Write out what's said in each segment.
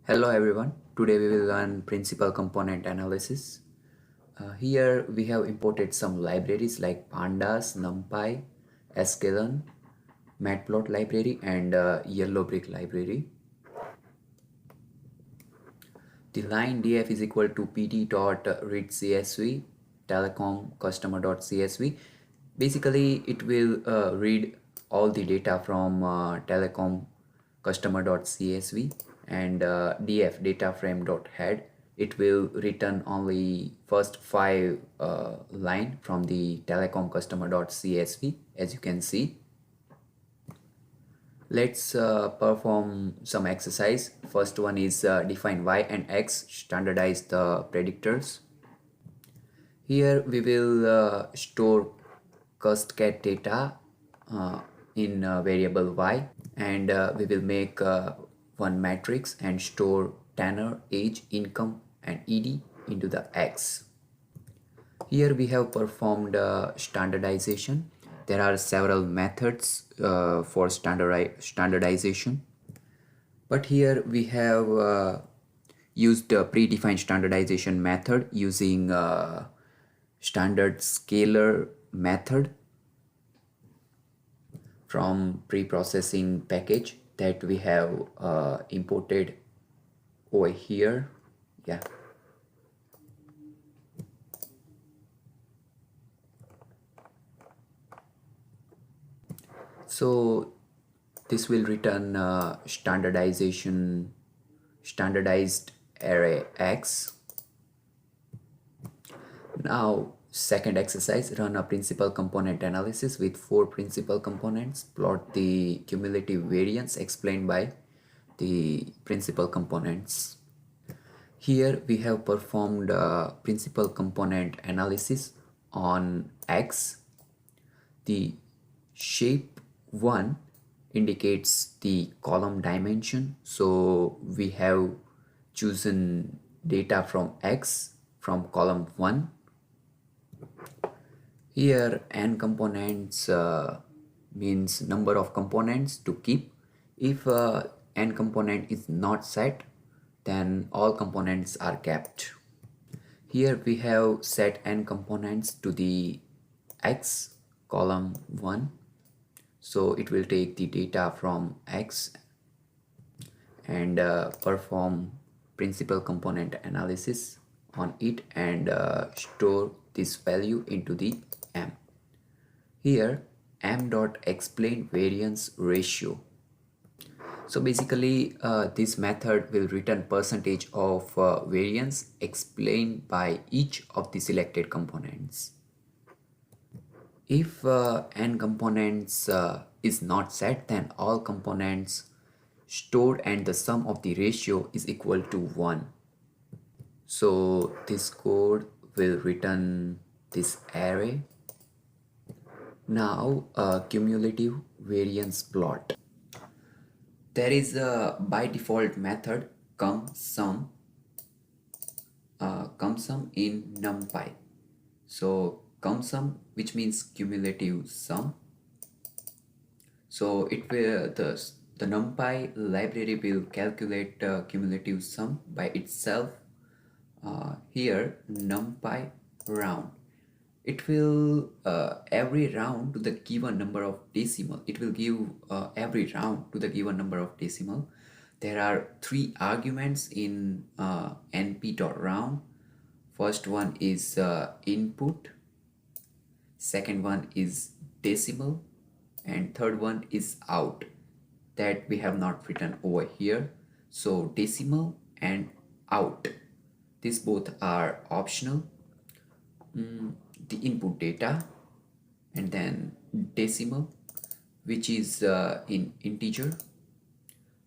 Hello everyone. Today we will learn principal component analysis. Here we have imported some libraries like pandas, numpy, sklearn, matplot library and yellowbrick library. The line df is equal to pt.readcsv telecom customer.csv. Basically it will read all the data from telecom customer.csv and df data frame.head. It will return only first five line from the telecom customer.csv, as you can see. Let's perform some exercise. First one is define y and x, standardize the predictors. Here we will store custcat data in variable y, and we will make one matrix and store tenor, age, income and ed into the x. Here we have performed standardization. There are several methods for standardization, but here we have used a predefined standardization method using standard scalar method from pre-processing package that we have imported over here. Yeah. So this will return standardized array x. Now second exercise, run a principal component analysis with four principal components. Plot the cumulative variance explained by the principal components. Here we have performed principal component analysis on x. The shape 1 indicates the column dimension, so we have chosen data from x from column 1. Here n components means number of components to keep. If n component is not set, then all components are kept. Here we have set n components to the x column 1, so it will take the data from x and perform principal component analysis on it and store this value into the m. Here m dot explain variance ratio. So basically this method will return percentage of variance explained by each of the selected components. If n components is not set, then all components stored and the sum of the ratio is equal to 1. So this code will return this array. Now a cumulative variance plot. There is a by default method CumSum in NumPy. So CumSum, which means cumulative sum. So it will the NumPy library will calculate cumulative sum by itself. Here NumPy round. It will every round to the given number of decimal. It will give every round to the given number of decimal. There are three arguments in np.round. First one is input, second one is decimal, and third one is out, that we have not written over here. So decimal and out, these both are optional. The input data and then decimal, which is in integer.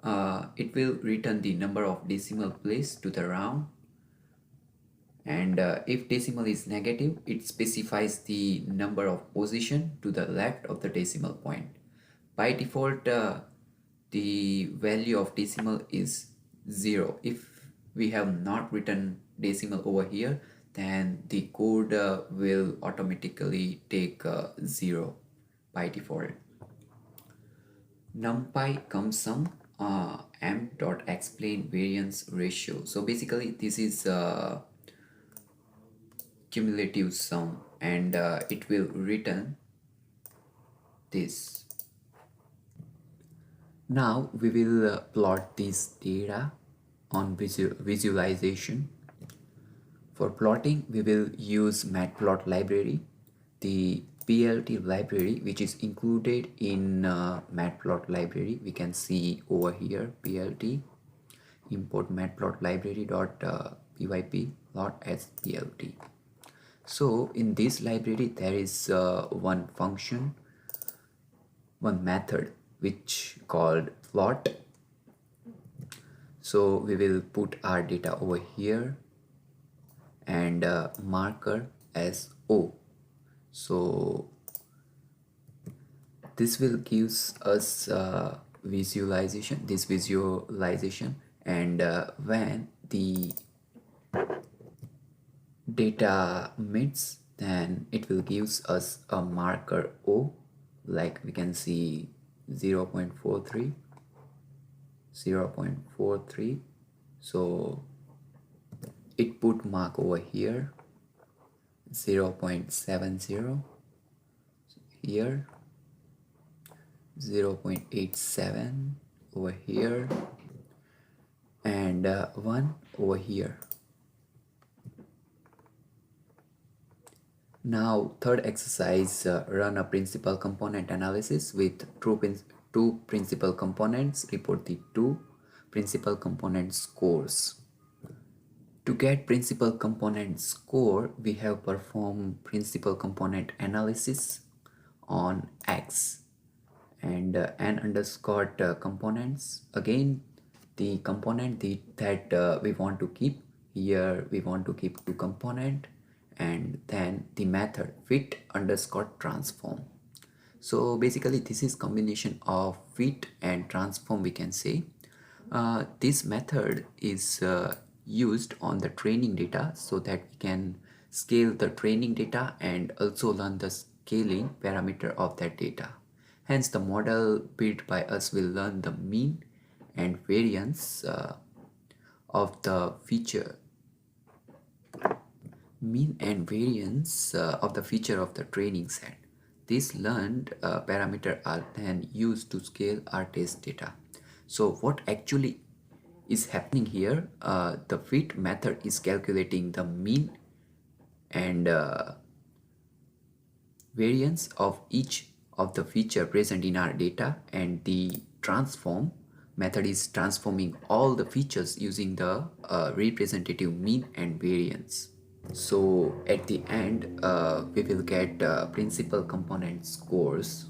It will return the number of decimal place to the round, and if decimal is negative, it specifies the number of position to the left of the decimal point. By default the value of decimal is 0. If we have not written decimal over here, then the code will automatically take 0 by default. NumPy CumSum m.explain variance ratio. So basically this is cumulative sum, and it will return this. Now we will plot this data on visualization. For plotting, we will use matplot library, the PLT library, which is included in matplot library. We can see over here PLT, import matplot library dot pyp plot as PLT. So in this library there is one function, one method which called plot. So we will put our data over here and marker as O. So this will gives us visualization, and when the data meets, then it will gives us a marker O, like we can see 0 0.43, 0 0.43. So it put mark over here, 0 0.70 here, 0 0.87 over here, and 1 over here. Now third exercise, run a principal component analysis with two principal components, report the two principal component scores. To get principal component score, we have performed principal component analysis on X and n underscore components. Again, the component that we want to keep here, we want to keep two component, and then the method fit underscore transform. So basically this is combination of fit and transform, we can say. This method is used on the training data so that we can scale the training data and also learn the scaling parameter of that data. Hence the model built by us will learn the mean and variance of the feature of the feature of the training set. These learned parameter are then used to scale our test data. So what actually is happening here, the fit method is calculating the mean and variance of each of the feature present in our data, and the transform method is transforming all the features using the representative mean and variance. So at the end we will get principal component scores.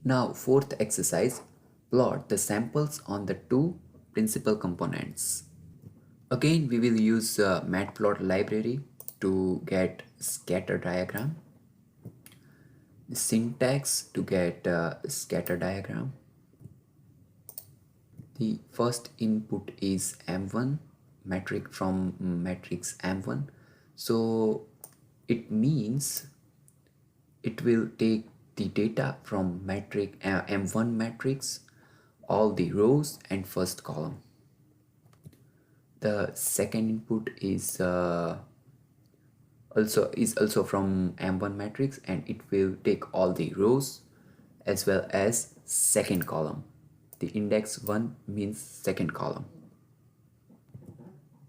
Now fourth exercise, plot the samples on the two principal components. Again we will use matplot library to get scatter diagram, the syntax to get scatter diagram. The first input is M1 metric from matrix M1. So it means it will take the data from matrix M1 matrix, all the rows and first column. The second input is also from M1 matrix, and it will take all the rows as well as second column. The index 1 means second column.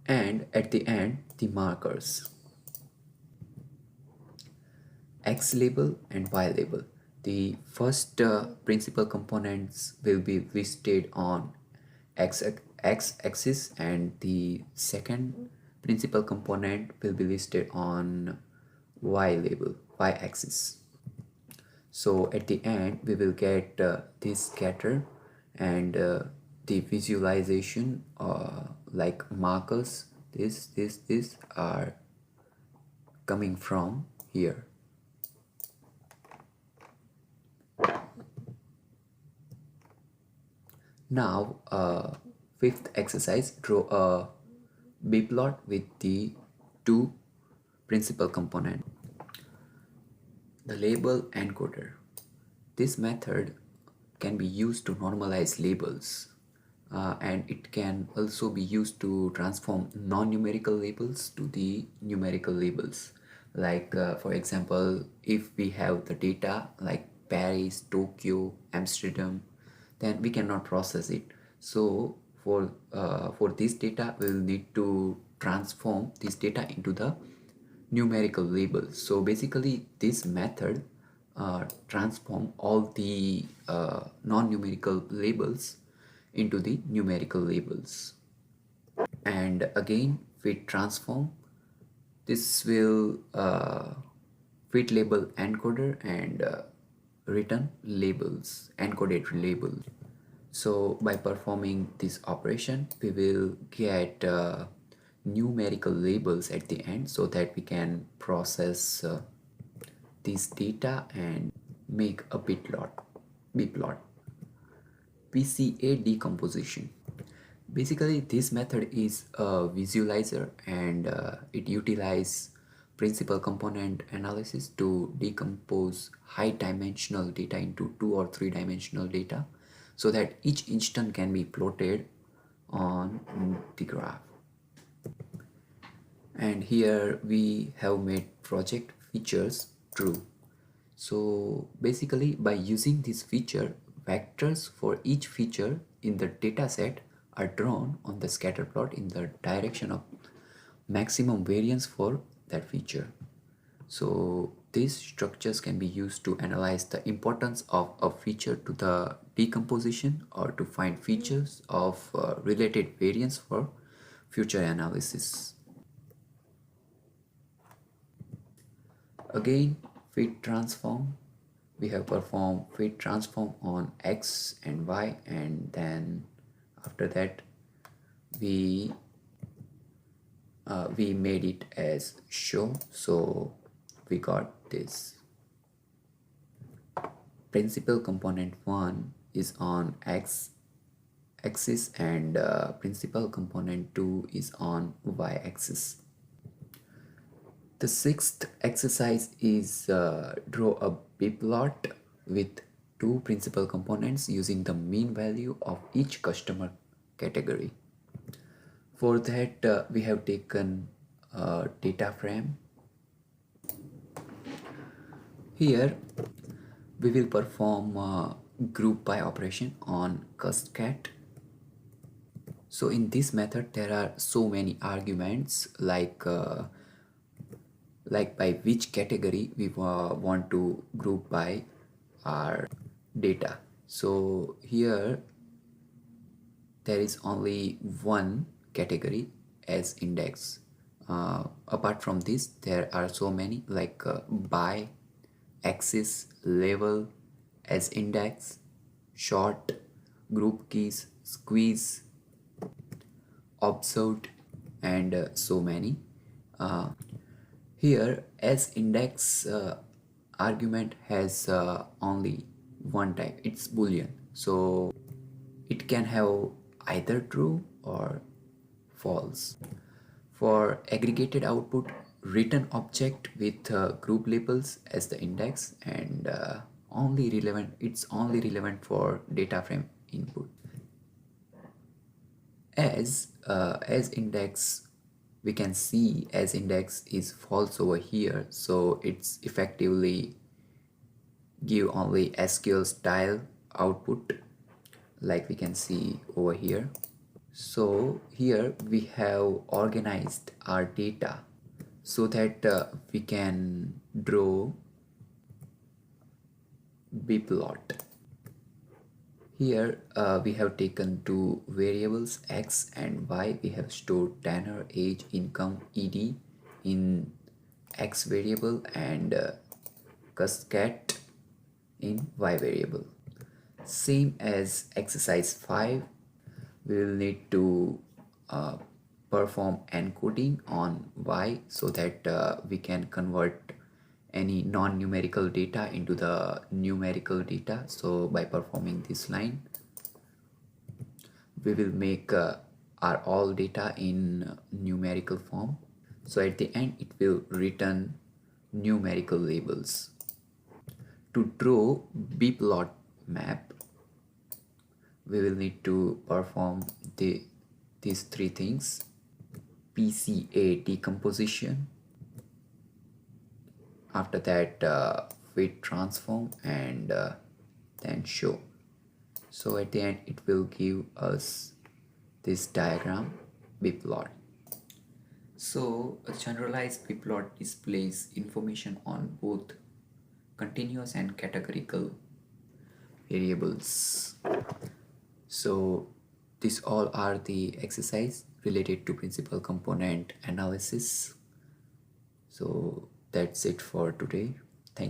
And at the end, the markers, X label and Y label. The first principal components will be listed on X axis, and the second principal component will be listed on Y label, Y axis. So at the end we will get this scatter and the visualization like markers, this are coming from here. Now fifth exercise, draw a B-plot with the two principal component. The label encoder. This method can be used to normalize labels, and it can also be used to transform non-numerical labels to the numerical labels. Like for example, if we have the data like Paris, Tokyo, Amsterdam, then we cannot process it. So for this data, we will need to transform this data into the numerical labels. So basically, this method transform all the non-numerical labels into the numerical labels. And again, fit transform. This will fit label encoder and return labels, encoded labels. So by performing this operation, we will get numerical labels at the end so that we can process this data and make a bplot. PCA decomposition. Basically, this method is a visualizer, and it utilizes principal component analysis to decompose high dimensional data into 2 or 3 dimensional data so that each instant can be plotted on the graph. And here we have made project features true. So basically, by using this feature, vectors for each feature in the dataset are drawn on the scatter plot in the direction of maximum variance for that feature. So these structures can be used to analyze the importance of a feature to the decomposition or to find features of related variance for future analysis. Again, fit transform. We have performed fit transform on x and y, and then after that we made it as show. So we got this. Principal component 1 is on x axis and principal component 2 is on y axis. The sixth exercise is draw a bplot with two principal components using the mean value of each customer category. For that, we have taken a data frame. Here, we will perform a group by operation on custcat. So in this method, there are so many arguments like by which category we want to group by our data. So here there is only one category as index. Apart from this, there are so many like by, axis, level, as index, short, group keys, squeeze, observed, and so many. Here as index argument has only one type, it's boolean, so it can have either true or false. For aggregated output, return object with group labels as the index, and it's only relevant for data frame input. As index, we can see as index is false over here, so it's effectively give only SQL style output like we can see over here. So here we have organized our data so that we can draw bplot. Here we have taken two variables x and y. We have stored tenor, age, income, ed in x variable and custcat in y variable. Same as exercise 5, we will need to perform encoding on y so that we can convert any non-numerical data into the numerical data. So by performing this line, we will make our all data in numerical form. So at the end, it will return numerical labels. To draw bplot map, we will need to perform these three things: PCA decomposition, after that fit transform, and then show. So at the end it will give us this diagram bplot. So a generalized bplot displays information on both continuous and categorical variables. So these all are the exercise related to principal component analysis. So that's it for today.